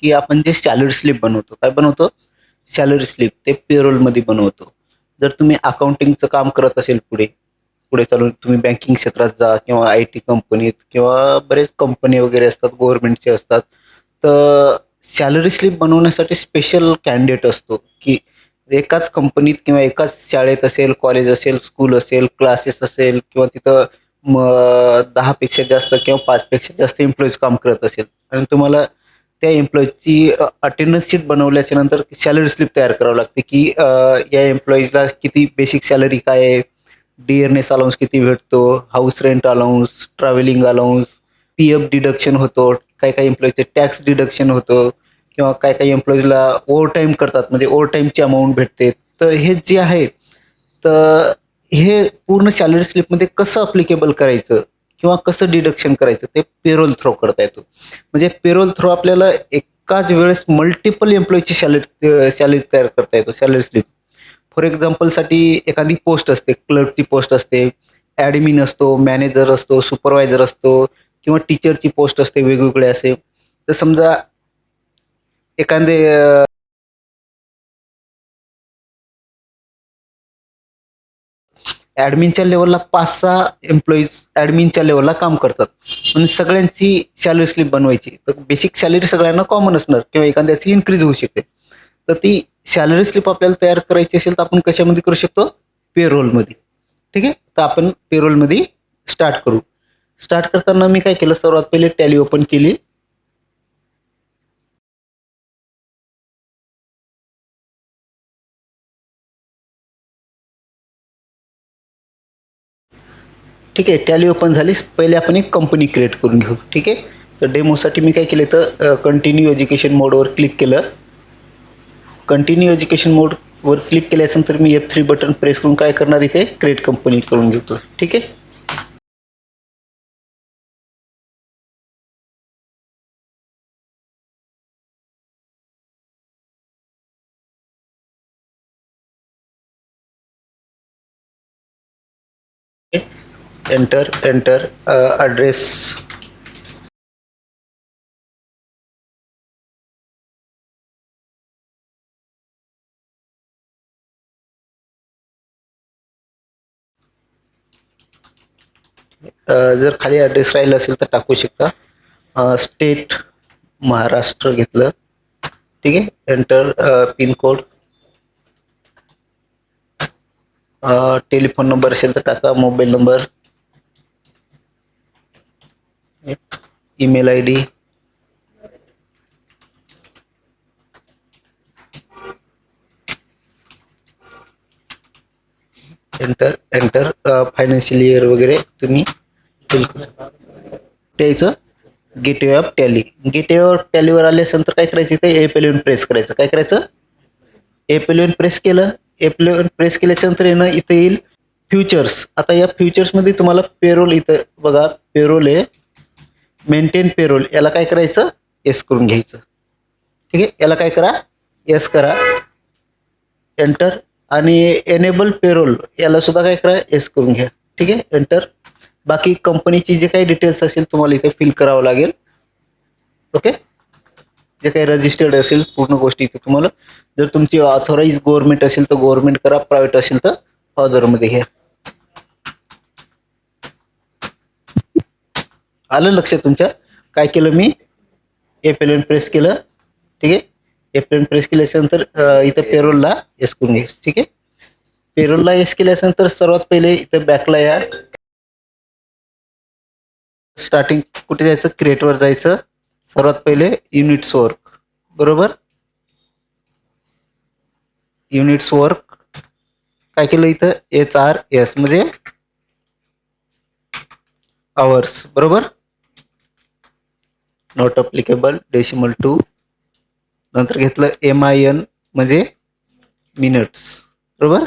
की आपण जे सॅलरी स्लिप बनवतो, काय बनवतो? सॅलरी स्लिप ते पेरोलमध्ये बनवतो. जर तुम्ही अकाउंटिंगचं काम करत असेल पुढे, पुढे चालून तुम्ही बँकिंग क्षेत्रात जा किंवा आय-टी कंपनीत किंवा बरेच कंपनी वगैरे असतात, गव्हर्नमेंटचे असतात. तर सॅलरी स्लिप बनवण्यासाठी स्पेशल कॅन्डिडेट असतो, की एकाच कंपनीत किंवा एकाच शाळेत असेल, कॉलेज असेल, स्कूल असेल, क्लासेस असेल किंवा तिथं 10 पेक्षा जास्त किंवा 5 पेक्षा जास्त एम्प्लॉईज काम करत असेल आणि तुम्हाला त्या एम्प्लॉईजची अटेंडन्स शीट बनवल्याच्या नंतर सॅलरी स्लिप तयार करावी लागते, की या एम्प्लॉईजला किती बेसिक सॅलरी काय आहे, डिअरनेस अलाउन्स किती भेटतो, house rent allowance, travelling allowance, PF deduction होतो, काही एम्प्लॉईजचे टॅक्स डिडक्शन होतं किंवा काही एम्प्लॉईजला ओव्हरटाईम करतात म्हणजे ओव्हरटाईमची अमाऊंट भेटते. तर हे जे आहे, तर हे पूर्ण सॅलरी स्लिपमध्ये कसं अप्लिकेबल करायचं किंवा कसं डिडक्शन करायचं ते पेरोल थ्रो करता येतो. म्हणजे पेरोल थ्रो आपल्याला एकाच वेळेस मल्टिपल एम्प्लॉईची सॅलरी तयार करता येतो, सॅलरी स्लिप. फॉर एक्झाम्पलसाठी एखादी पोस्ट असते, क्लर्कची पोस्ट असते, ॲडमिन असतो, मॅनेजर असतो, सुपरवायझर असतो किंवा टीचरची पोस्ट असते वेगवेगळे असे. तर समजा एखादे ॲडमिनच्या लेव्हलला 5-6 एम्प्लॉईज ॲडमिनच्या लेव्हलला काम करतात आणि सगळ्यांची सॅलरी स्लिप बनवायची. तर बेसिक सॅलरी सगळ्यांना कॉमन असणार किंवा एखाद्याची इन्क्रीज होऊ शकते. तर ती सॅलरी स्लिप आपल्याला तयार करायची असेल तर आपण कशामध्ये करू शकतो? पेरोलमध्ये. ठीक आहे. तर आपण पेरोलमध्ये स्टार्ट करू. स्टार्ट करताना मी काय केलं, सर्वात पहिले टॅली ओपन केली. ठीक आहे. टॅली ओपन झाली. पहिले आपण एक कंपनी क्रिएट करून घेऊ. ठीक आहे. तर डेमोसाठी मी काय केलं, तर कंटिन्यू एज्युकेशन मोडवर क्लिक केलं. कंटिन्यू एज्युकेशन मोडवर क्लिक केल्यानंतर मी F3 बटन प्रेस करून काय करणार, इथे क्रिएट कंपनी करून घेतो. ठीक आहे. Enter enter address. जर खाली ॲड्रेस राहिला असेल तर टाकू शकता. स्टेट महाराष्ट्र घेतलं. ठीक आहे. Enter pin code. टेलिफोन नंबर असेल तर टाका, mobile number, email I D. Enter enter financial year वगैरे तुम्ही फिल द्यायचं. Gateway of Tally. Gateway of टॅलीवर आल्यानंतर काय करायचं, इथे F11 प्रेस करायचं. काय करायचं? F11 प्रेस केलं. F11 प्रेस केल्याच्या नंतर येणं इथे येईल फ्युचर्स. आता या फ्युचर्समध्ये तुम्हाला पेरोल, इथं बघा पेरोल आहे, मेंटेन पेरोल, याला काय करायचं? येस करून घ्यायचं. ठीक आहे. याला काय करा? येस करा. एंटर. आणि एनेबल पेरोल याला सुद्धा काय करा? येस करून घ्या. ठीक आहे. एंटर. बाकी कंपनीची जे काही डिटेल्स असेल तुम्हाला इथे फिल करावं लागेल. ओके. जे काही रजिस्टर्ड असेल पूर्ण गोष्टी इथे तुम्हाला, जर तुमची ऑथोराइज गव्हर्नमेंट असेल तर गव्हर्नमेंट करा, प्रायव्हेट असेल तर अदरमध्ये घ्या. आलं लक्षात तुमच्या? काय केलं मी? F11 प्रेस केलं. ठीक आहे. F11 प्रेस केल्यानंतर इथं पेरोलला येस करून घ्या. ठीक आहे. पेरोलला येस केल्यानंतर सर्वात पहिले इथं बॅकला या. स्टार्टिंग कुठे जायचं? क्रिएटवर जायचं. सर्वात पहिले युनिट्स वर्क. बरोबर. युनिट्स वर्क काय केलं इथं? HRS म्हणजे आवर्स. बरोबर. Not applicable decimal 2. नंतर घेतलं MIN म्हणजे मिनिट्स. बरोबर.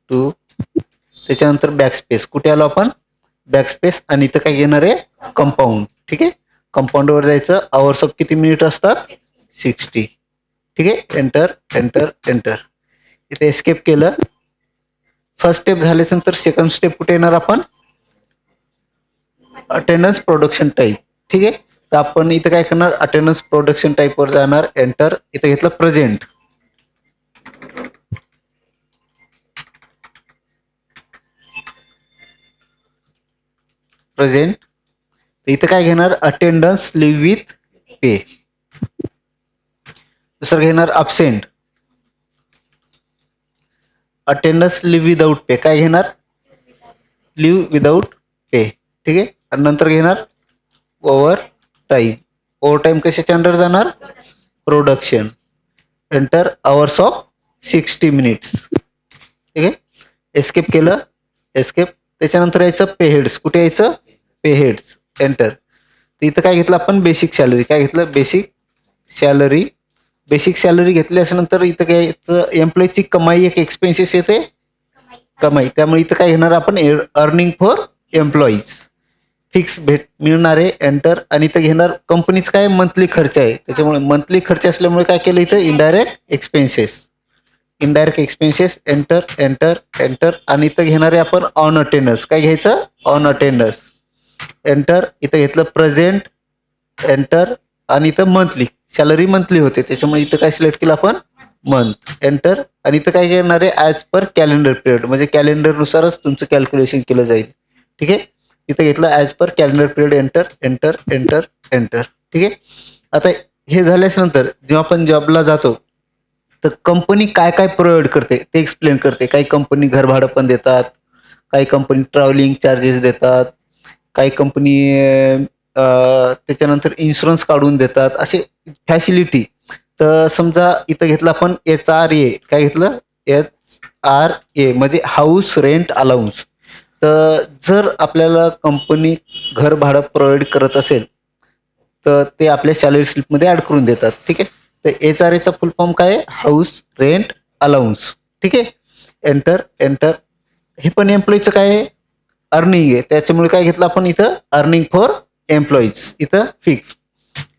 2. त्याच्यानंतर बॅकस्पेस. कुठे आलो आपण? बॅकस्पेस. आणि इथं काय येणार आहे? कंपाऊंड. ठीक आहे. कंपाऊंडवर जायचं. आवर्स ऑफ किती मिनिट असतात? 60. ठीक आहे. Enter enter enter. इथे एस्केप केलं. फर्स्ट स्टेप झाल्यानंतर सेकंड स्टेप कुठे येणार आपण? Attendance production type. ठीक आहे. तर आपण इथं काय करणार, अटेंडन्स प्रोडक्शन टाईपवर जाणार, एंटर. इथं घेतलं प्रेझेंट, प्रेझेंट. इथं काय घेणार, अटेंडन्स लिव्ह विथ पे. दुसरं घेणार absent, attendance leave without pay. काय घेणार, लिव्ह विदाउट पे. ठीक आहे. आणि नंतर घेणार ओव्हर टाईम. ओव्हर टाईम कशाच्या अंडर जाणार, production. Enter hours of 60 minutes. ठीक आहे. एस्केप केलं, एस्केप. त्याच्यानंतर यायचं पे हेड्स. कुठे यायचं, पे हेड्स. एंटर. तर इथं काय घेतलं आपण, बेसिक सॅलरी. काय घेतलं, बेसिक सॅलरी. बेसिक सॅलरी घेतली असल्यानंतर इथं काय एम्प्लॉईची कमाई एक एक्सपेन्सेस येते, कमाई. त्यामुळे इथं काय घेणार आपण, अर्निंग फॉर एम्प्लॉईज. फिक्स मिळणार आहे. एंटर. आणि इथं घेणार कंपनीच काय, मंथली खर्च आहे. त्याच्यामुळे मंथली खर्च असल्यामुळे काय केलं इथं, indirect expenses. Indirect expenses. Enter, enter, enter. आणि इथं घेणार आहे आपण ऑन अटेंडन्स. काय घ्यायचं, ऑन अटेंडन्स. एंटर. इथं घेतलं प्रेझेंट. एंटर. आणि इथं मंथली सॅलरी, मंथली होते त्याच्यामुळे इथं काय सिलेक्ट केलं आपण, मंथ. एंटर. आणि इथं काय घेणार आहे, ॲज पर कॅलेंडर पिरियड, म्हणजे कॅलेंडरनुसारच तुमचं कॅल्क्युलेशन केलं जाईल. ठीक आहे. इथं घेतलं as per calendar period. Enter, enter, enter, enter. ठीक आहे. आता हे झाल्यानंतर जेव्हा आपण जॉबला जातो तर कंपनी काय काय प्रोव्हाइड करते ते एक्सप्लेन करते. काही कंपनी घर भाडं पण देतात, काही कंपनी ट्रॅव्हलिंग चार्जेस देतात, काही कंपनी त्याच्यानंतर इन्शुरन्स काढून देतात, असे फॅसिलिटी. तर समजा इथं घेतलं आपण HRA. काय घेतलं, HRA म्हणजे हाऊस रेंट अलाउन्स. तर जर आपल्याला कंपनी घर भाडं प्रोव्हाइड करत असेल तर ते आपल्या सॅलरी स्लिपमध्ये ॲड करून देतात. ठीक आहे. तर HRAचा फुल फॉर्म काय आहे, हाऊस रेंट अलाउन्स. ठीक आहे. Enter, enter. हे पण एम्प्लॉईचं काय आहे, अर्निंग आहे. त्याच्यामुळे काय घेतलं आपण इथं, अर्निंग फॉर एम्प्लॉईज. इथं फिक्स.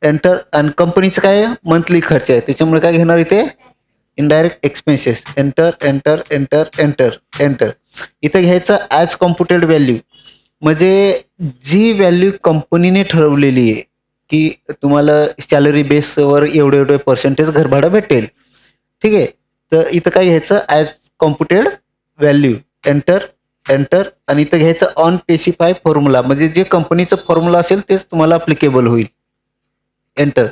एंटर. आणि कंपनीचं काय आहे, मंथली खर्च आहे. त्याच्यामुळे काय घेणार इथे, indirect expenses. Enter, enter, enter, enter, enter. इथं घ्यायचं ॲज कॉम्प्युटेड व्हॅल्यू, म्हणजे जी व्हॅल्यू कंपनीने ठरवलेली आहे की तुम्हाला सॅलरी बेसवर एवढे एवढे पर्सेंटेज घरभाडं भेटेल. ठीक आहे. तर इथं काय घ्यायचं, as computed value. Enter, enter. आणि इथं घ्यायचं ऑन स्पेसिफाय फॉर्म्युला, म्हणजे जे कंपनीचं फॉर्म्युला असेल तेच तुम्हाला अप्लिकेबल होईल. एंटर.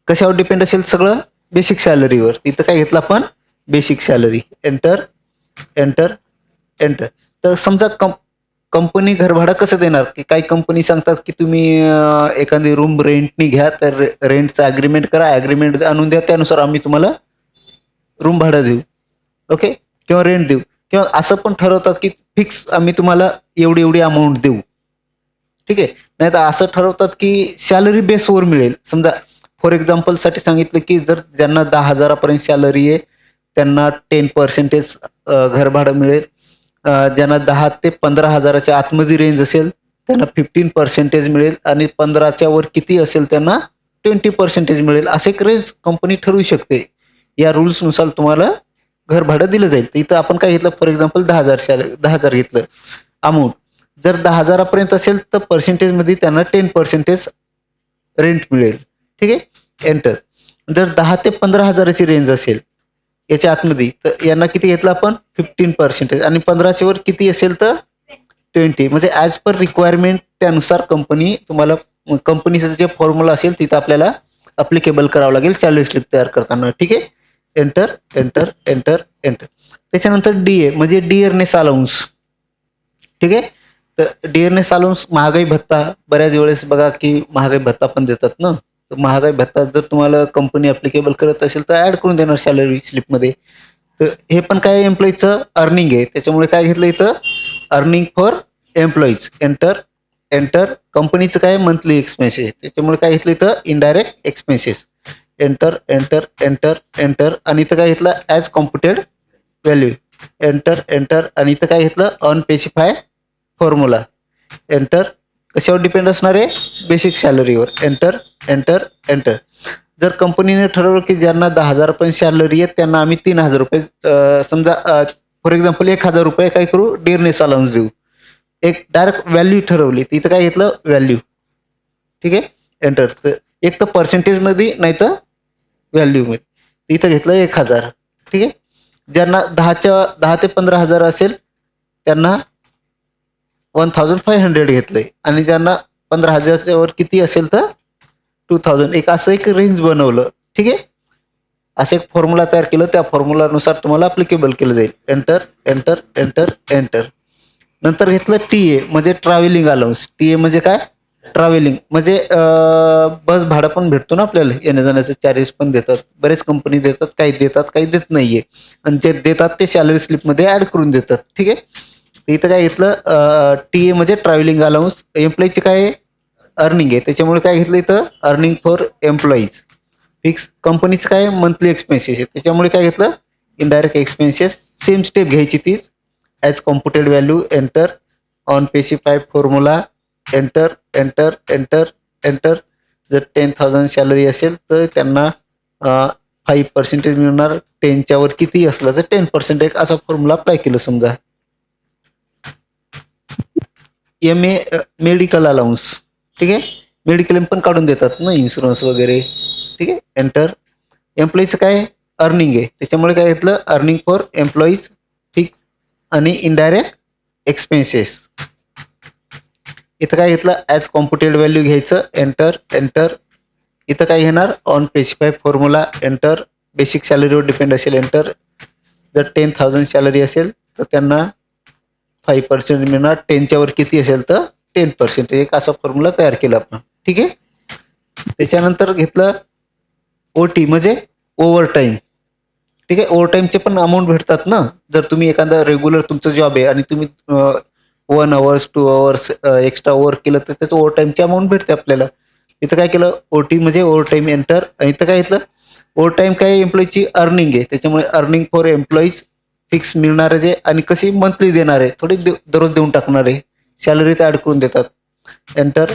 कशावर डिपेंड असेल, सगळं बेसिक सॅलरीवर. इथं काय घेतलं आपण, basic salary. Enter, enter, enter. तर समजा कंपनी घरभाडं कसं देणार, की काही कंपनी सांगतात की तुम्ही एखादी रूम रेंटनी घ्या, तर रेंटचं ॲग्रीमेंट करा, ॲग्रीमेंट आणून द्या, त्यानुसार आम्ही तुम्हाला रूम भाडं देऊ. ओके. किंवा रेंट देऊ. किंवा असं पण ठरवतात की फिक्स आम्ही तुम्हाला एवढी एवढी अमाऊंट देऊ. ठीक आहे. नाही तर असं ठरवतात की सॅलरी बेसवर मिळेल. समजा फॉर एक्झाम्पलसाठी सांगितलं की जर ज्यांना 10,000पर्यंत सॅलरी आहे त्यांना 10% घर भाडं मिळेल. ज्यांना 10 ते 15,000च्या आतमध्ये रेंज असेल त्यांना 15% मिळेल, आणि 15च्या वर किती असेल त्यांना 20% मिळेल. असे एक रेंज कंपनी ठरवू शकते. या रूल्सनुसार तुम्हाला घर भाडं दिलं जाईल. तर इथं आपण काय घेतलं, फॉर एक्झाम्पल 10,000 घेतलं अमाऊंट. जर 10,000पर्यंत असेल तर पर्सेंटेजमध्ये त्यांना 10% रेंट मिळेल. ठीक आहे. एंटर. जर 10 ते 15,000ची रेंज असेल याच्या आतमध्ये तर यांना किती घेतलं आपण, 15%. आणि 15च्या वर किती असेल तर 20. म्हणजे ॲज पर रिक्वायरमेंट त्यानुसार कंपनी तुम्हाला, कंपनीचं जे फॉर्म्युला असेल तिथं आपल्याला अप्लिकेबल करावं लागेल सॅलरी स्लिप तयार करताना. ठीक आहे. Enter, enter, enter, enter. त्याच्यानंतर DA म्हणजे डिअरनेस अलाउन्स. ठीक आहे. तर डिअरनेस अलाउन्स, महागाई भत्ता. बऱ्याच वेळेस बघा की महागाई भत्ता पण देतात ना. तर महागाई भत्ता जर तुम्हाला कंपनी अप्लिकेबल करत असेल तर ॲड करून देणार सॅलरी स्लिपमध्ये. तर हे पण काय एम्प्लॉईचं अर्निंग आहे. त्याच्यामुळे काय घेतलं इथं, earning for employees. Enter, enter. कंपनीचं काय मंथली एक्सपेन्सेस, त्याच्यामुळे काय घेतलं इथं, indirect expenses. Enter, enter, enter, enter. आणि इथं काय घेतलं, as computed value. Enter, enter. आणि इथं काय घेतलं, अनस्पेसिफाय फॉर्म्युला. एंटर. कशावर डिपेंड असणार आहे, बेसिक सॅलरीवर. Enter, enter, enter. जर कंपनीने ठरवलं की ज्यांना 10,000 सॅलरी आहे त्यांना आम्ही 3,000 रुपये, समजा फॉर एक्झाम्पल 1,000 रुपये काय करू, डिअरनेस अलाउन्स देऊ. एक डायरेक्ट व्हॅल्यू ठरवली, तर इथं काय घेतलं, व्हॅल्यू. ठीक आहे. एंटर. तर एक तर पर्सेंटेजमध्ये नाही तर व्हॅल्यूमध्ये. इथं घेतलं 1,000. ठीक आहे. ज्यांना 10 ते 15,000 असेल त्यांना 1,500 घेतलंय, आणि ज्यांना 15,000च्या वर किती असेल तर 2,000. एक असं एक रेंज बनवलं. ठीक आहे. असं एक फॉर्म्युला तयार केलं, त्या फॉर्म्युलानुसार तुम्हाला अप्लिकेबल केलं जाईल. Enter enter enter enter. नंतर घेतलं टी ए म्हणजे ट्रॅव्हलिंग अलाउन्स. टी ए म्हणजे काय? ट्रॅव्हलिंग म्हणजे बस भाडं पण भेटतो ना आपल्याला, येण्या जाण्याचे चार्जेस पण देतात. बरेच कंपनी देतात, काही देतात, काही देत नाहीये. आणि जे देतात ते सॅलरी स्लिपमध्ये ऍड करून देतात. ठीक आहे. इथं काय घेतलं, टी ए म्हणजे ट्रॅव्हलिंग अलाउन्स. एम्प्लॉईचे काय अर्निंग आहे, त्याच्यामुळे काय घेतलं इथं अर्निंग फॉर एम्प्लॉईज. फिक्स कंपनीचं काय मंथली एक्सपेन्सेस आहे, त्याच्यामुळे काय घेतलं इनडायरेक्ट एक्सपेन्सेस. सेम स्टेप घ्यायची तीच. As computed value enter. On specify formula enter enter enter enter. जर 10,000 सॅलरी असेल तर त्यांना 5% मिळणार. 10च्या वर किती असलं तर 10% असा फॉर्म्युला अप्लाय केलं समजा. MA medical allowance. ठीक आहे. मेडिक्लेम पण काढून देतात ना, इन्शुरन्स वगैरे. ठीक आहे. एंटर. एम्प्लॉईचं काय अर्निंग आहे, त्याच्यामुळे काय घेतलं अर्निंग फॉर एम्प्लॉईज फिक्स आणि इनडायरेक्ट एक्सपेन्सेस. इथं काय घेतलं ॲज कॉम्प्युटेड व्हॅल्यू घ्यायचं. Enter enter. इथं काय घेणार on specify formula enter. Basic सॅलरीवर डिपेंड असेल. एंटर. जर 10,000 सॅलरी असेल तर त्यांना 5% मिळणार. 10च्या वर किती असेल तर 10%. एक असा फॉर्म्युला तयार केला आपण. ठीक आहे. त्याच्यानंतर घेतलं OT म्हणजे ओव्हर टाईम. ठीक आहे. ओव्हर टाईमचे पण अमाऊंट भेटतात ना. जर तुम्ही एखादा रेग्युलर तुमचं जॉब आहे आणि तुम्ही 1 आवर्स 2 आवर्स एक्स्ट्रा वर्क केलं तर त्याचं ओव्हर टाईमची अमाऊंट भेटते आपल्याला. इथं काय केलं OT म्हणजे ओव्हर टाईम एंटर. आणि इथं काय घेतलं ओव्हर टाईम काय एम्प्लॉईची अर्निंग आहे, त्याच्यामुळे अर्निंग फॉर एम्प्लॉईज फिक्स मिळणार आहे. आणि कशी मंथली देणार आहे, थोडी दररोज देऊन टाकणार आहे. सॅलरीत ॲड करून देतात. एंटर.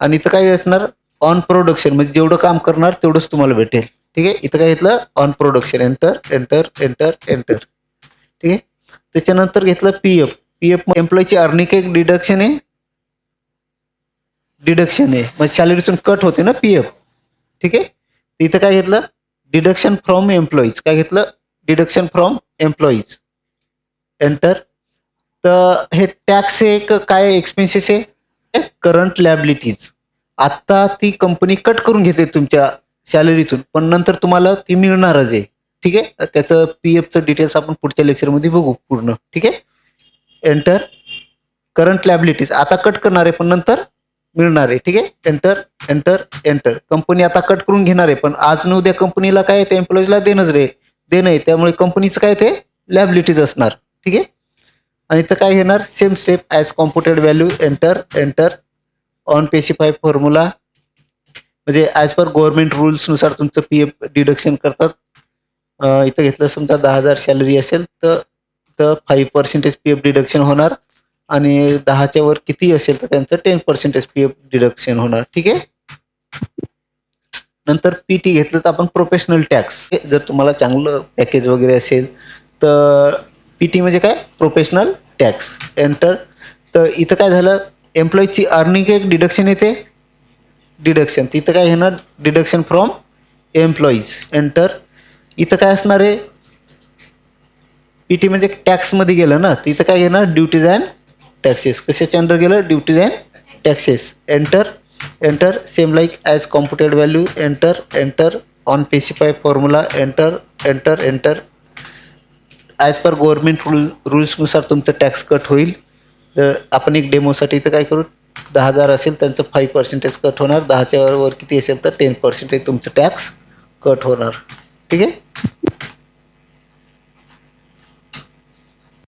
आणि इथं काय असणार ऑन प्रोडक्शन म्हणजे जेवढं काम करणार तेवढंच तुम्हाला भेटेल. ठीक आहे. इथं काय घेतलं on production. Enter enter enter enter. ठीक आहे. त्याच्यानंतर घेतलं PF. PF एम्प्लॉईची अर्निंग एक डिडक्शन आहे. म्हणजे सॅलरीतून कट होते ना PF. ठीक आहे. इथं काय घेतलं डिडक्शन फ्रॉम एम्प्लॉईज. काय घेतलं डिडक्शन फ्रॉम एम्प्लॉईज. एंटर. तर हे टॅक्स एक काय एक्सपेन्सेस आहे करंट लॅबिलिटीज. आत्ता ती कंपनी कट करून घेते तुमच्या सॅलरीतून, पण नंतर तुम्हाला ती मिळणारच आहे. ठीक आहे. त्याचं PFचं डिटेल्स आपण पुढच्या लेक्चरमध्ये बघू पूर्ण. ठीक आहे. एंटर. करंट लॅबिलिटीज आता कट करणार आहे पण नंतर मिळणार आहे. ठीक आहे. Enter enter enter. कंपनी आता कट करून घेणार आहे, पण आज न उद्या कंपनीला काय ते एम्प्लॉईजला देणं आहे, त्यामुळे कंपनीचं काय ते लॅबिलिटीज असणार. ठीक आहे. आणि इथं काय घेणार same step as computed value enter enter. On specify formula म्हणजे ॲज पर गव्हर्नमेंट रूल्सनुसार तुमचं PF डिडक्शन करतात. इथं घेतलं समजा 10,000 सॅलरी असेल तर 5% PF डिडक्शन होणार. आणि 10च्या वर किती असेल तर त्यांचं 10% PF डिडक्शन होणार. ठीक आहे. नंतर PT घेतलं तर आपण प्रोफेशनल टॅक्स. जर तुम्हाला चांगलं पॅकेज वगैरे असेल तर PT म्हणजे काय प्रोफेशनल टॅक्स. एंटर. तर इथं काय झालं एम्प्लॉईची अर्निंग एक डिडक्शन येते. डिडक्शन तिथं काय घेणार डिडक्शन फ्रॉम एम्प्लॉईज. एंटर. इथं काय असणार आहे PT म्हणजे टॅक्समध्ये गेलं ना, तिथं काय घेणार ड्युटीज अँड टॅक्सेस. कशाच्या अंडर गेलं duties and taxes. Enter enter. Same like as computed value enter enter. On specify formula enter enter enter. As per government रूल्सनुसार तुमचं टॅक्स कट होईल. तर आपण एक डेमोसाठी इथं काय करू 10,000 असेल त्यांचं 5% कट होणार. 10च्या वर किती असेल तर 10% तुमचं टॅक्स कट होणार. ठीक आहे.